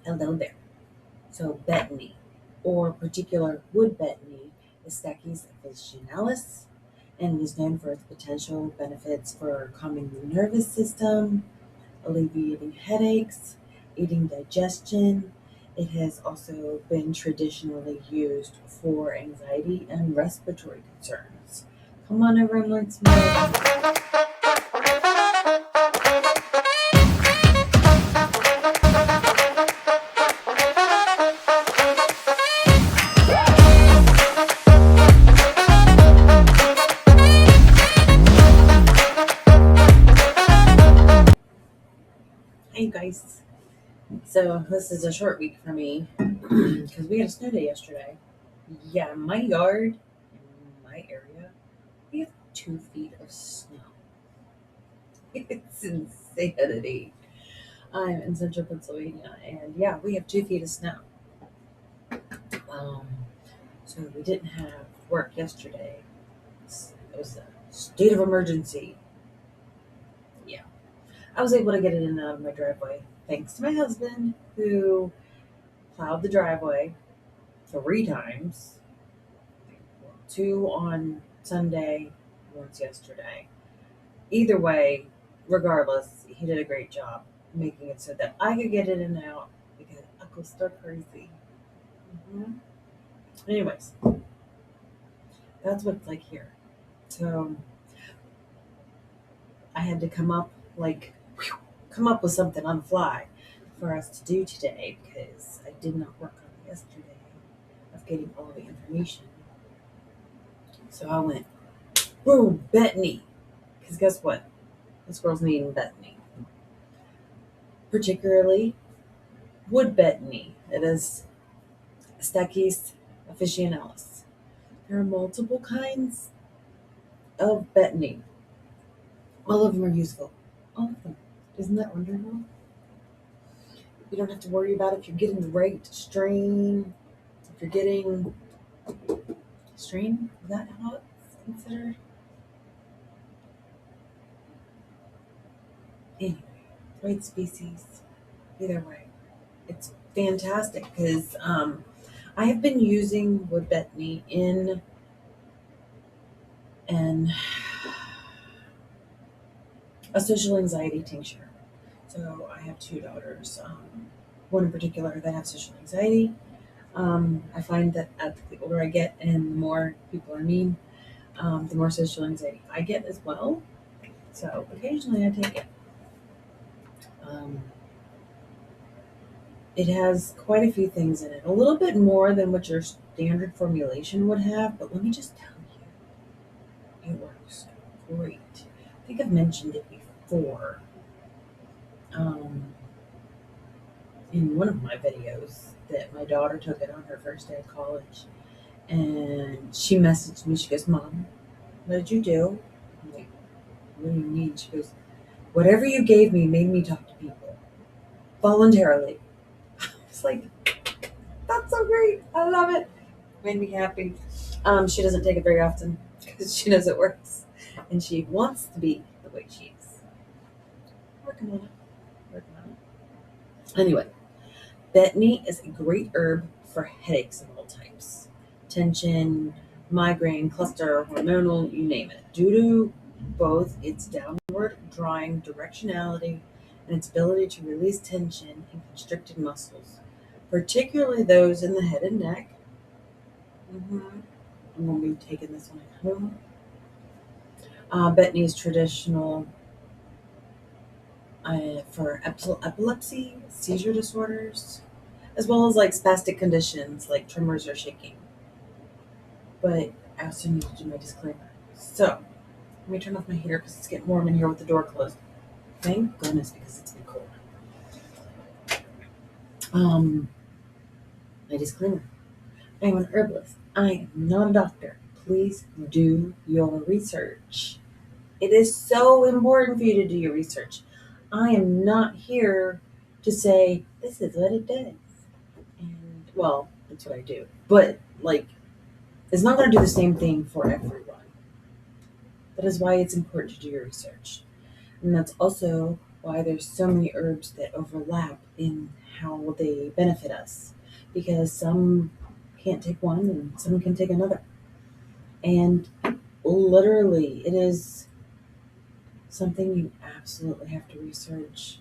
Hello there. So Betony, or particular wood betony, is Stachys officinalis and is known for its potential benefits for calming the nervous system, alleviating headaches, aiding digestion. It has also been traditionally used for anxiety and respiratory concerns. Come on over and learn some more. Hey guys. So this is a short week for me because we had a snow day yesterday. Yeah, my yard in my area, we have 2 feet of snow. It's insanity. I'm in central Pennsylvania, and yeah, we have 2 feet of snow. Um, so we didn't have work yesterday. It was a state of emergency. Yeah, I was able to get it in and out of my driveway thanks to my husband, who plowed the driveway 3 times, two on Sunday, once yesterday. Either way, regardless, he did a great job making it so that I could get in and out because I go stir crazy. hmm Anyways, that's what it's like here. So I had to come up with something on the fly for us to do today because I did not work on yesterday of getting all the information. So I went, boom, Betony. Because guess what? This girl's needing Betony. Particularly wood betony. It is Stachys officinalis. There are multiple kinds of betony. All of them are useful. All of them. Isn't that wonderful? You don't have to worry about if you're getting the right strain. If you're getting strain, is that how it's considered? Anyway, right species. Either way, it's fantastic because I have been using wood betony in an a social anxiety tincture. So I have two daughters, one in particular that have social anxiety. I find that as the older I get and the more people are mean, the more social anxiety I get as well. So occasionally I take it. Um, it has quite a few things in it, a little bit more than what your standard formulation would have, but let me just tell you, it works great. I think I've mentioned it before. Um, in one of my videos that my daughter took it on her first day of college. And she messaged me. She goes, Mom, what did you do? I'm like, what do you mean? She goes, whatever you gave me made me talk to people voluntarily. I was like, that's so great. I love it. Made me happy. She doesn't take it very often because she knows it works. And she wants to be the way she is. Working on it. Working on it. Anyway, Betony is a great herb for headaches of all types. Tension, migraine, cluster, hormonal, you name it. Due to both its downward drawing directionality and its ability to release tension in constricted muscles, particularly those in the head and neck. I'm going to be taking this one at home. Betony is traditional for epilepsy, seizure disorders, as well as like spastic conditions like tremors or shaking. But I also need to do my disclaimer. So let me turn off my heater because it's getting warm in here with the door closed. Thank goodness because it's been cold. Um, my disclaimer. I am an herbalist. I am not a doctor. Please do your research. It is so important for you to do your research. I am not here to say this is what it does. And well, that's what I do. But like it's not going to do the same thing for everyone. That is why it's important to do your research. And that's also why there's so many herbs that overlap in how they benefit us, because some can't take one and some can take another. And literally, it is something you absolutely have to research.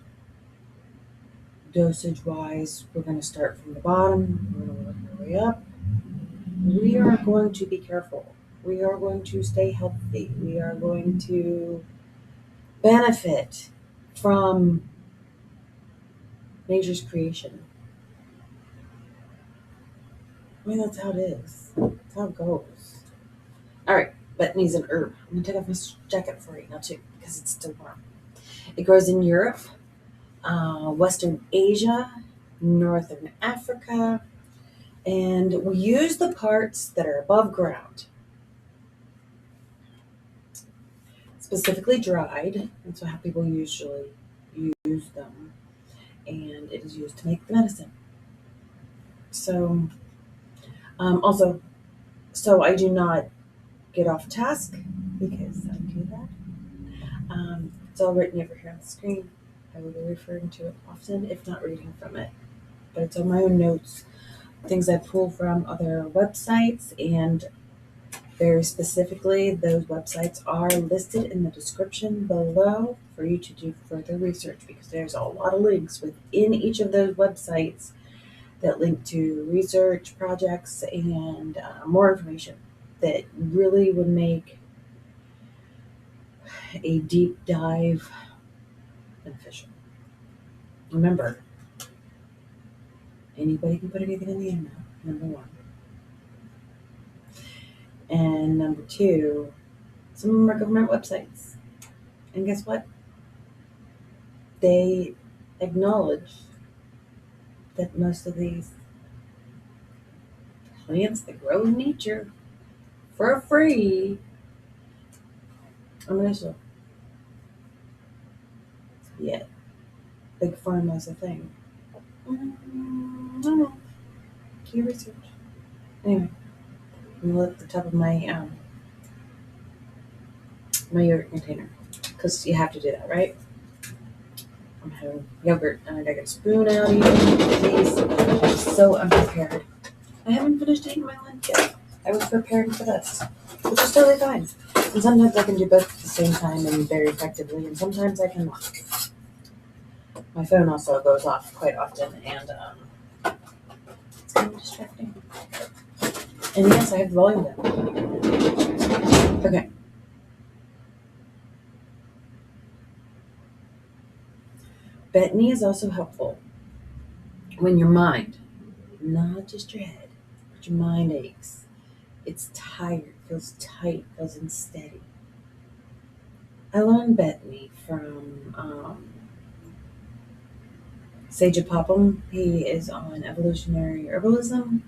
Dosage wise, we're going to start from the bottom, we're going to work our way up. We are going to be careful. We are going to stay healthy. We are going to benefit from nature's creation. I mean, that's how it is. That's how it goes. All right, Betony's an herb. I'm going to take off my jacket for you now, too, because it's still warm. It grows in Europe, Western Asia, Northern Africa, and we use the parts that are above ground, specifically dried. That's how people usually use them, and it is used to make the medicine. So, also, so I do not get off task because I do that. It's all written over here on the screen. I will be referring to it often, if not reading from it. But it's on my own notes, things I pull from other websites, and very specifically, those websites are listed in the description below for you to do further research, because there's a lot of links within each of those websites that link to research projects and more information that really would make a deep dive beneficial. Remember, anybody can put anything in the internet, number one. And number two, some of them are government websites. And guess what? They acknowledge that most of these plants that grow in nature for free are medicinal. Yet, big pharma is a thing. I don't know. Do your research. Anyway, I'm gonna look at the top of my my yogurt container, because you have to do that, right? I'm having yogurt and I gotta get a spoon out here. Please. I'm so unprepared. I haven't finished eating my lunch yet. I was preparing for this, which is totally fine. And sometimes I can do both at the same time and very effectively, and sometimes I cannot. My phone also goes off quite often, and it's kind of distracting. And yes, I have the volume down. Okay. Betony is also helpful when your mind, not just your head, but your mind aches. It's tired, feels tight, feels unsteady. I learned Betony from Sage Popham. He is on evolutionary herbalism.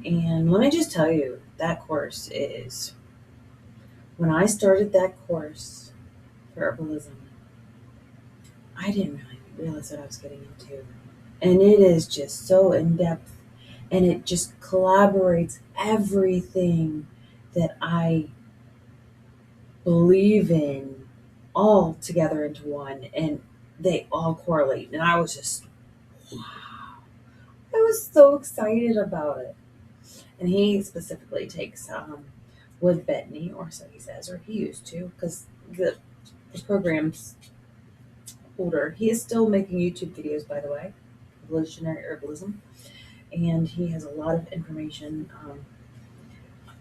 And let me just tell you, that course is, when I started that course for herbalism, I didn't really realize what I was getting into. And it is just so in depth, and it just collaborates everything that I believe in all together into one, and they all correlate. And I was just, wow. I was so excited about it. And he specifically takes with Betony, or so he says, or he used to, because the program's older. He is still making YouTube videos, by the way, evolutionary herbalism, and he has a lot of information.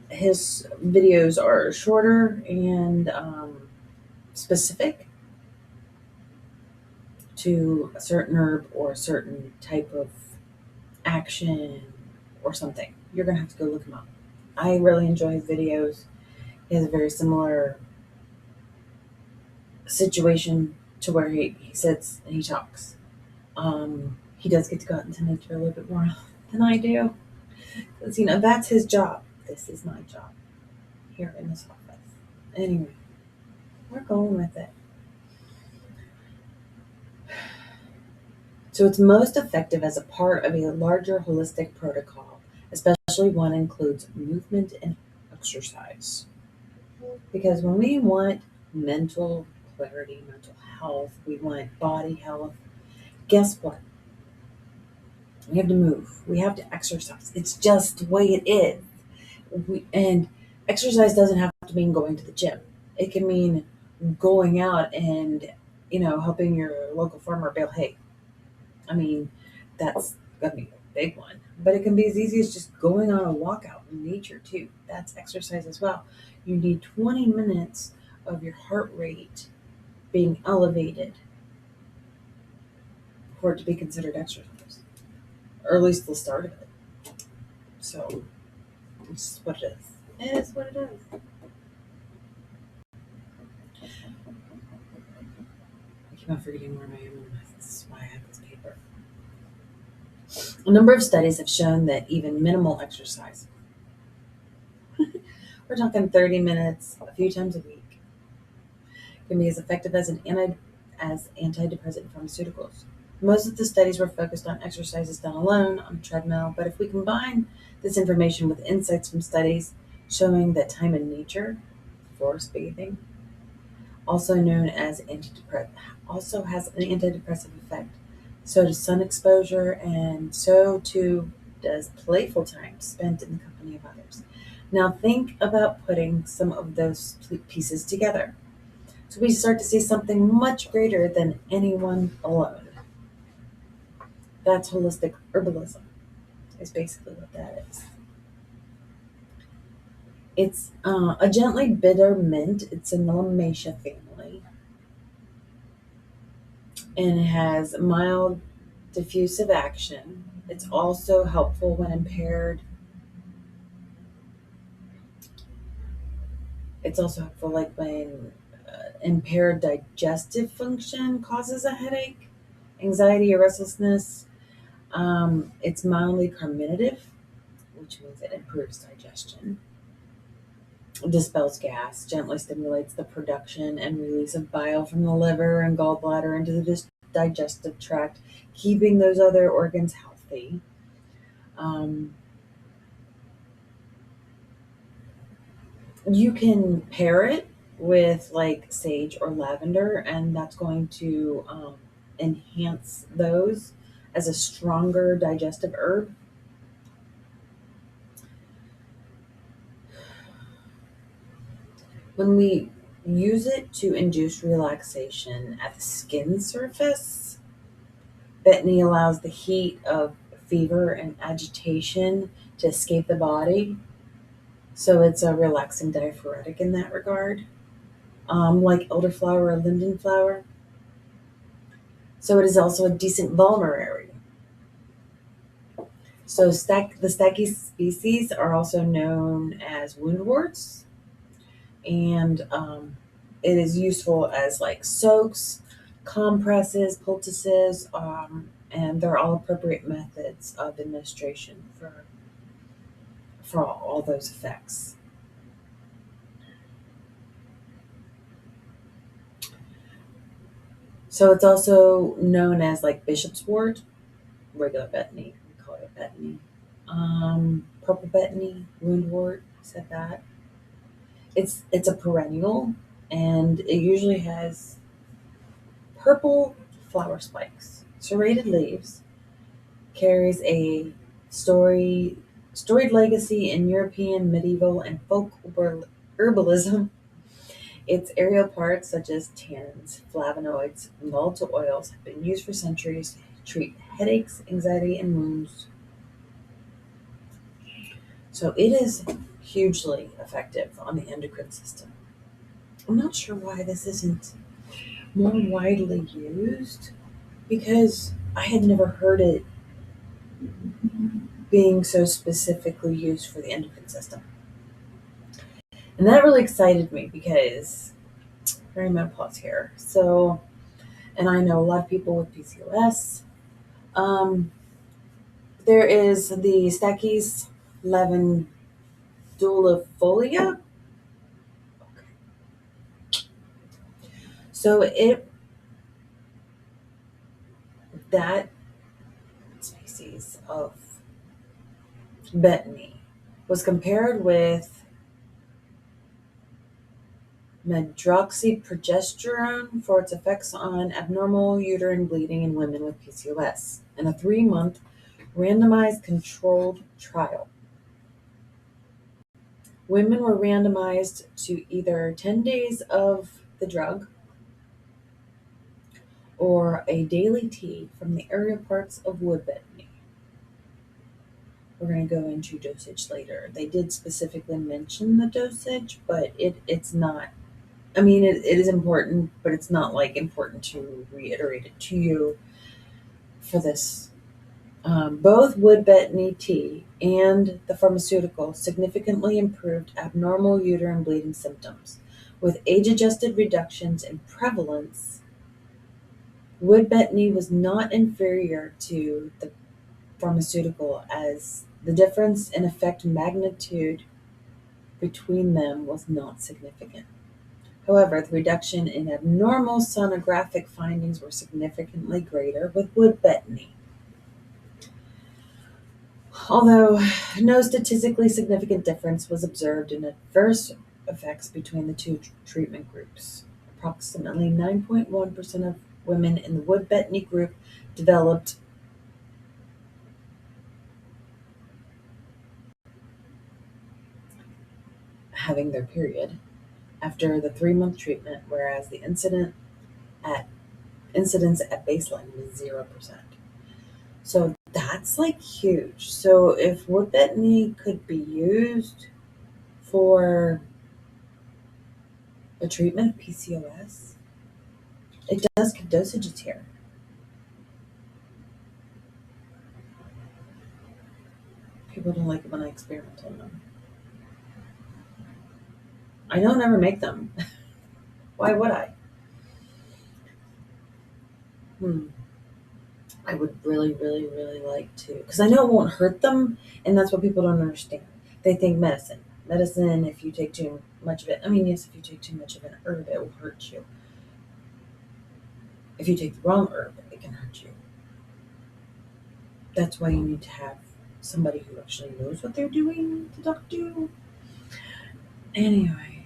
His videos are shorter and specific to a certain herb or a certain type of action or something. You're going to have to go look him up. I really enjoy his videos. He has a very similar situation to where he sits and he talks. He does get to go out into nature a little bit more than I do. Because, that's his job. This is my job here in this office. Anyway, we're going with it. So it's most effective as a part of a larger holistic protocol, especially one that includes movement and exercise. Because when we want mental clarity, mental health, we want body health, guess what? We have to move. We have to exercise. It's just the way it is. And exercise doesn't have to mean going to the gym. It can mean going out and, helping your local farmer bale hay. I mean, that's gonna be a big one. But it can be as easy as just going on a walk out in nature too. That's exercise as well. You need 20 minutes of your heart rate being elevated for it to be considered exercise, or at least the start of it. So it's what it is. It is what it is. I keep on forgetting where I am. This is why I have this paper. A number of studies have shown that even minimal exercise, we're talking 30 minutes a few times a week, can be as effective as antidepressant pharmaceuticals. Most of the studies were focused on exercises done alone on a treadmill, but if we combine this information with insights from studies showing that time in nature, forest bathing, also known as antidepressant, also has an antidepressive effect. So does sun exposure, and so too does playful time spent in the company of others. Now think about putting some of those pieces together. So we start to see something much greater than anyone alone. That's holistic herbalism, is basically what that is. It's a gently bitter mint. It's in the Lamatia family, and it has mild diffusive action. It's also helpful when impaired. It's also helpful like when impaired digestive function causes a headache, anxiety, or restlessness. It's mildly carminative, which means it improves digestion, dispels gas, gently stimulates the production and release of bile from the liver and gallbladder into the digestive tract, keeping those other organs healthy. Um, you can pair it with like sage or lavender, and that's going to enhance those as a stronger digestive herb. When we use it to induce relaxation at the skin surface, Betony allows the heat of fever and agitation to escape the body. So it's a relaxing diaphoretic in that regard, like elderflower or linden flower. So it is also a decent vulnerary. So the stachy species are also known as woundworts, and it is useful as like soaks, compresses, poultices, and they're all appropriate methods of administration for all those effects. So it's also known as like bishop's wort, regular betony, we call it betony. Purple betony, woundwort, said that. It's a perennial, and it usually has purple flower spikes, serrated leaves, carries a story storied legacy in European, medieval, and folk herbalism. Its aerial parts, such as tannins, flavonoids, and volatile oils, have been used for centuries to treat headaches, anxiety, and wounds. So it is hugely effective on the endocrine system. I'm not sure why this isn't more widely used, because I had never heard it being so specifically used for the endocrine system. And that really excited me because perimenopause here. So, and I know a lot of people with PCOS. Um, there is the Stachys lavendulifolia. So that species of betony was compared with medroxyprogesterone for its effects on abnormal uterine bleeding in women with PCOS. In a 3-month Randomized controlled trial. Women were randomized to either 10 days of the drug or a daily tea from the area parts of wood betony. We're going to go into dosage later. They did specifically mention the dosage, but it's not, I mean, it is important, but it's not like important to reiterate it to you for this. Both wood betony tea and the pharmaceutical significantly improved abnormal uterine bleeding symptoms. With age-adjusted reductions in prevalence, wood betony was not inferior to the pharmaceutical, as the difference in effect magnitude between them was not significant. However, the reduction in abnormal sonographic findings were significantly greater with wood betony. Although no statistically significant difference was observed in adverse effects between the two treatment groups. Approximately 9.1% of women in the wood betony group developed having their period after the 3-month treatment, whereas the incidence at baseline was 0%. So that's like huge. So if wood betony could be used for the treatment of PCOS, it does give dosages here. People don't like it when I experiment on them. I don't ever make them. Why would I? I would really, really, really like to, because I know it won't hurt them, and that's what people don't understand. They think medicine. Medicine, if you take too much of it, I mean, yes, if you take too much of an herb, it will hurt you. If you take the wrong herb, it can hurt you. That's why you need to have somebody who actually knows what they're doing to talk to. Anyway,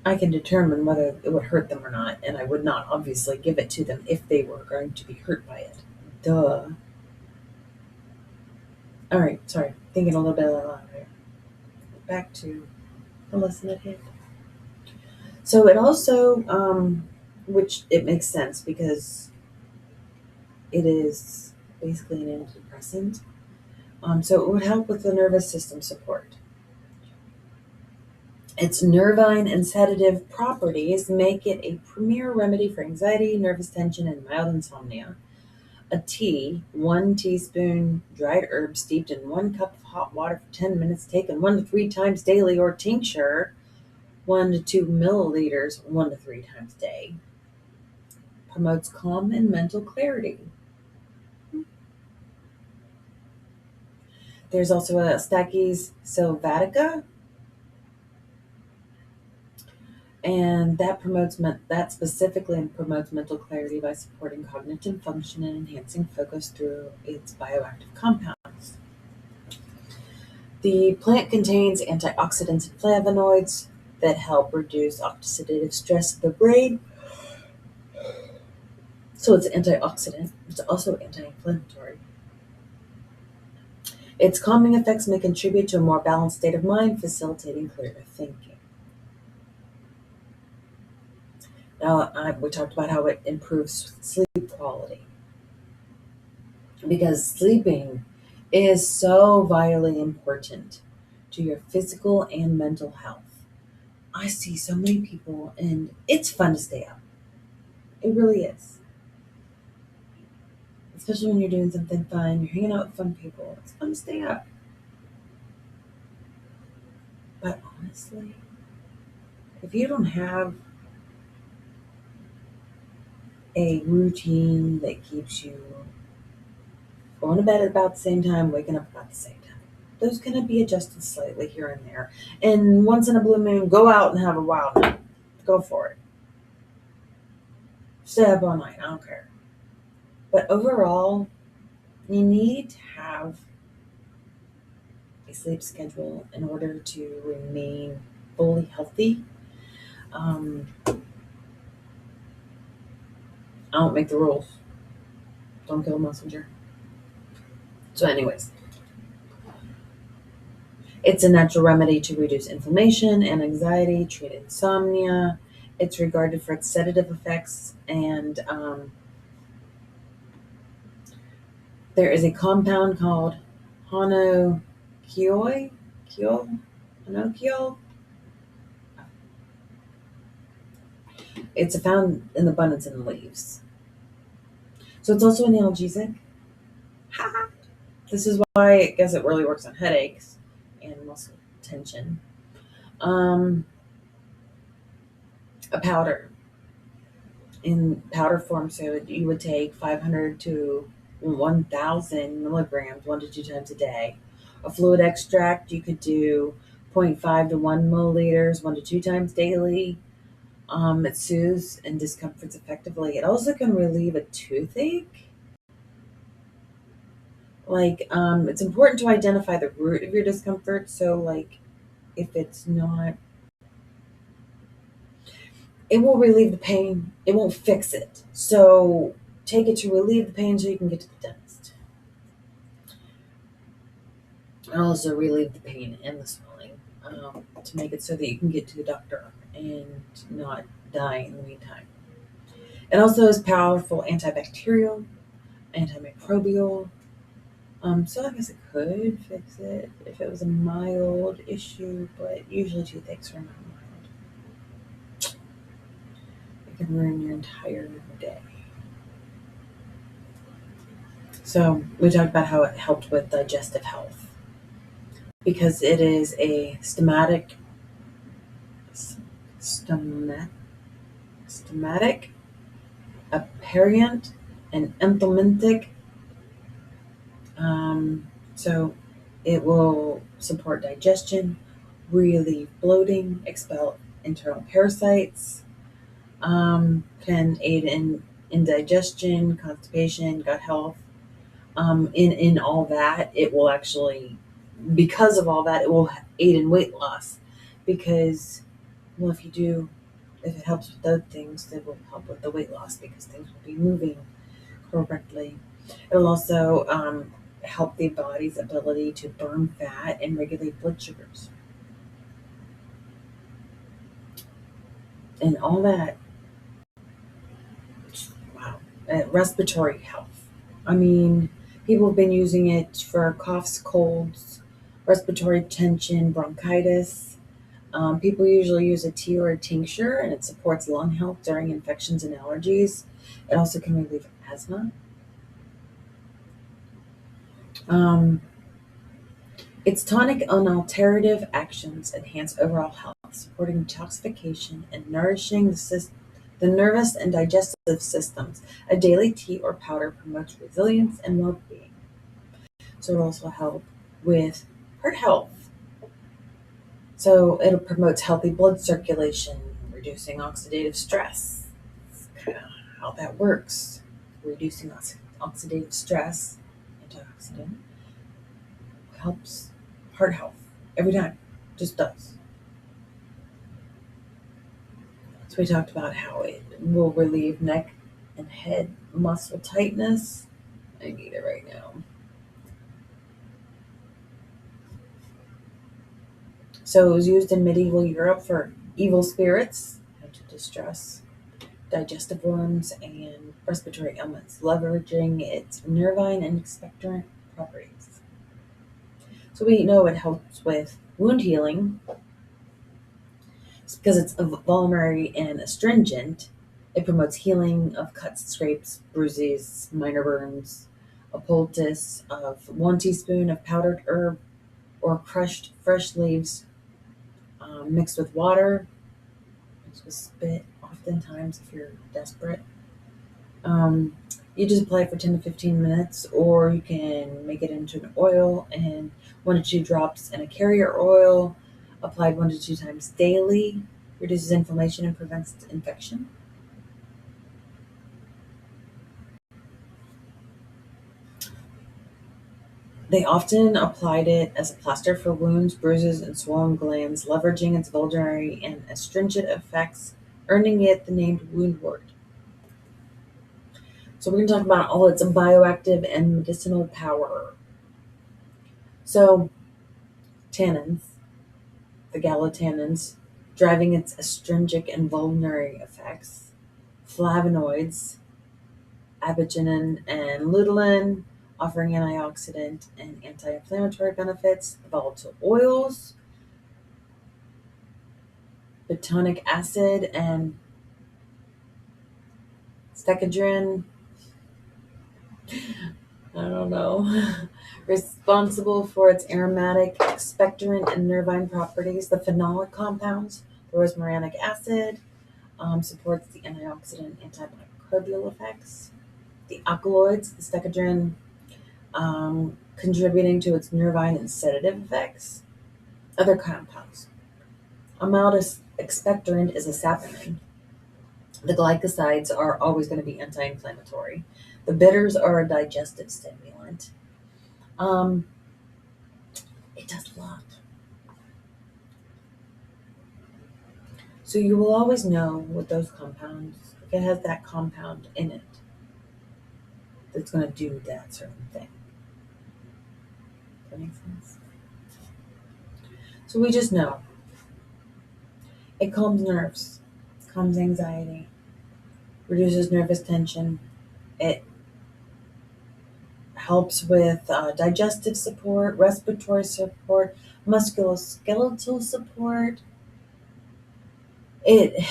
I can determine whether it would hurt them or not, and I would not obviously give it to them if they were going to be hurt by it. Duh. All right, sorry, thinking a little bit aloud here. Back to the lesson at hand. So it also, which it makes sense because it is basically an antidepressant. So it would help with the nervous system support. Its nervine and sedative properties make it a premier remedy for anxiety, nervous tension, and mild insomnia. A tea, 1 teaspoon dried herb steeped in 1 cup of hot water for 10 minutes, taken 1 to 3 times daily, or tincture, 1 to 2 milliliters 1 to 3 times a day, promotes calm and mental clarity. There's also a Stachy's sylvatica, and that specifically promotes mental clarity by supporting cognitive function and enhancing focus through its bioactive compounds. The plant contains antioxidants and flavonoids that help reduce oxidative stress of the brain. So it's antioxidant. It's also anti-inflammatory. Its calming effects may contribute to a more balanced state of mind, facilitating clearer thinking. Now, we talked about how it improves sleep quality, because sleeping is so vitally important to your physical and mental health. I see so many people, and it's fun to stay up. It really is. Especially when you're doing something fun, you're hanging out with fun people. It's fun to stay up. But honestly, if you don't have a routine that keeps you going to bed at about the same time, waking up about the same time, those can be adjusted slightly here and there. And once in a blue moon, go out and have a wild night. Go for it. Stay up all night. I don't care. But overall, you need to have a sleep schedule in order to remain fully healthy. I don't make the rules. Don't kill a messenger. So, anyways, it's a natural remedy to reduce inflammation and anxiety, treat insomnia. It's regarded for its sedative effects, and there is a compound called honokioi, kiol, honokiol. It's found in abundance in leaves. So it's also an analgesic. This is why I guess it really works on headaches and muscle tension. Um, a powder in powder form, so you would take 500 to 1,000 milligrams 1 to 2 times a day. A fluid extract, you could do zero point 0.5 to 1 milliliters 1 to 2 times daily. It soothes and discomforts effectively. It also can relieve a toothache. It's important to identify the root of your discomfort. So, if it's not, it will relieve the pain. It won't fix it. So, take it to relieve the pain so you can get to the dentist. And also relieve the pain and the swelling, to make it so that you can get to the doctor and not die in the meantime. It also is powerful antibacterial, antimicrobial. So I guess it could fix it if it was a mild issue, but usually toothaches are not mild. It can ruin your entire day. So we talked about how it helped with digestive health because it is a stomatic, aperient, and implementic. So it will support digestion, relieve bloating, expel internal parasites, can aid in indigestion, constipation, gut health. In all that, it will actually, because of all that, it will aid in weight loss. Because, well, if it helps with those things, it will help with the weight loss because things will be moving correctly. It'll also help the body's ability to burn fat and regulate blood sugars. And all that, wow. Respiratory health. I mean, people have been using it for coughs, colds, respiratory tension, bronchitis. People usually use a tea or a tincture, and it supports lung health during infections and allergies. It also can relieve asthma. Um, its tonic and alterative actions enhance overall health, supporting detoxification and nourishing the nervous and digestive systems. A daily tea or powder promotes resilience and well-being. So it also help with heart health. So it promotes healthy blood circulation, reducing oxidative stress. That's kind of how that works. Reducing oxidative stress, antioxidant, helps heart health every time. Just does. So we talked about how it will relieve neck and head muscle tightness. I need it right now. So it was used in medieval Europe for evil spirits, to distress, digestive wounds, and respiratory ailments, leveraging its nervine and expectorant properties. So we know it helps with wound healing. It's because it's a vulnerary and astringent. It promotes healing of cuts, scrapes, bruises, minor burns. A poultice of 1 teaspoon of powdered herb or crushed fresh leaves, mixed with water, mixed with spit, oftentimes if you're desperate. Um, you just apply it for 10 to 15 minutes, or you can make it into an oil and 1 to 2 drops in a carrier oil, applied 1 to 2 times daily, reduces inflammation and prevents infection. They often applied it as a plaster for wounds, bruises, and swollen glands, leveraging its vulnerary and astringent effects, earning it the name wound wort. So we're going to talk about all its bioactive and medicinal power. So tannins, the gallotannins, driving its astringent and vulnerary effects, flavonoids, abigenin and lutein, offering antioxidant and anti-inflammatory benefits, volatile oils, betonic acid and stechadrin, I don't know, responsible for its aromatic, expectorant, and nervine properties. The phenolic compounds, the rosmarinic acid, supports the antioxidant antimicrobial effects. The alkaloids, the stechadrin, contributing to its nervine and sedative effects. Other compounds. A mild expectorant is a saponin. The glycosides are always going to be anti-inflammatory. The bitters are a digestive stimulant. It does a lot. So you will always know with those compounds, if it has that compound in it, that's going to do that certain thing. Does that make sense? So we just know. It calms nerves, calms anxiety, reduces nervous tension. It helps with digestive support, respiratory support, musculoskeletal support. It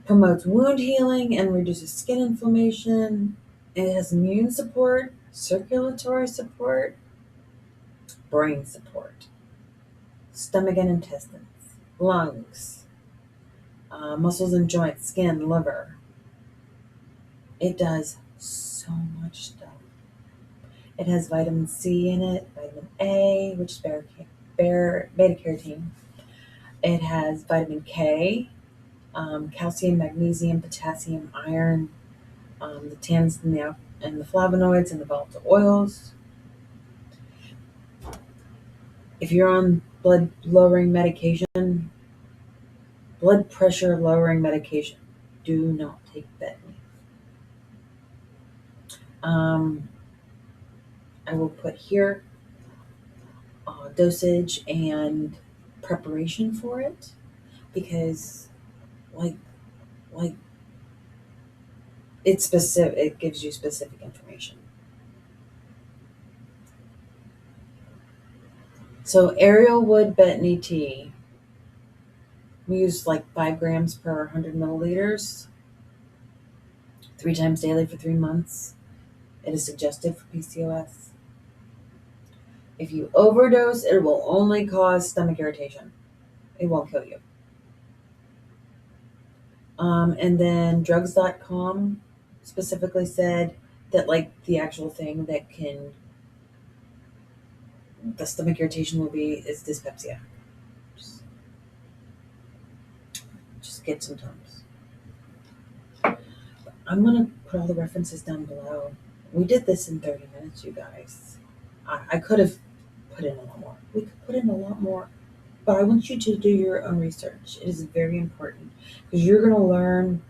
promotes wound healing and reduces skin inflammation. It has immune support, circulatory support, brain support, stomach and intestines, lungs, muscles and joints, skin, liver. It does so much stuff. It has vitamin C in it, vitamin A, which is beta carotene. It has vitamin K, calcium, magnesium, potassium, iron, the tannins and the flavonoids and the volatile oils. If you're on blood pressure lowering medication, do not take Betony. I will put here dosage and preparation for it, because like it's specific. It gives you specific information. So Ariel Wood Betony tea, we use like 5 grams per 100 milliliters, 3 times daily for 3 months. It is suggested for PCOS. If you overdose, it will only cause stomach irritation. It won't kill you. And then drugs.com specifically said that like the actual thing that the stomach irritation will be is dyspepsia. Just get some Tums. I'm going to put all the references down below. We did this in 30 minutes, you guys. I could have put in a lot more. We could put in a lot more. But I want you to do your own research. It is very important, because you're going to learn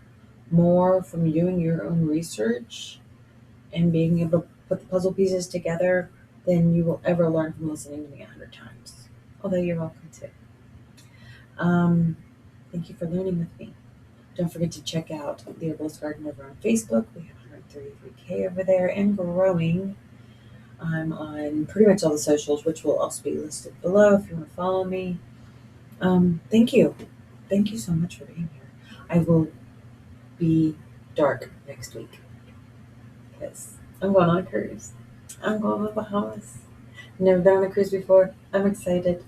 more from doing your own research and being able to put the puzzle pieces together than you will ever learn from listening to me 100 times. Although you're welcome to. Thank you for learning with me. Don't forget to check out the Herbalist Garden over on Facebook. We have 133K over there and growing. I'm on pretty much all the socials, which will also be listed below if you want to follow me. Thank you. Thank you so much for being here. I will be dark next week because I'm going on a cruise. I'm going to the Bahamas. Never been on a cruise before. I'm excited.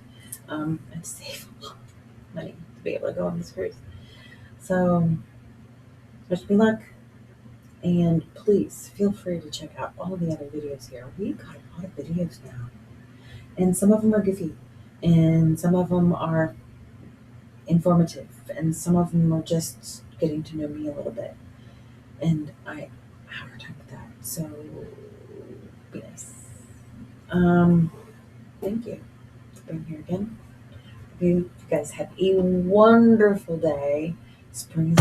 I had to save a lot of money to be able to go on this cruise. So, wish me luck. And please feel free to check out all the other videos here. We've got a lot of videos now. And some of them are goofy. And some of them are informative. And some of them are just getting to know me a little bit. And I have a hard time with that. So, be nice. Thank you for being here again. You guys have a wonderful day. Spring is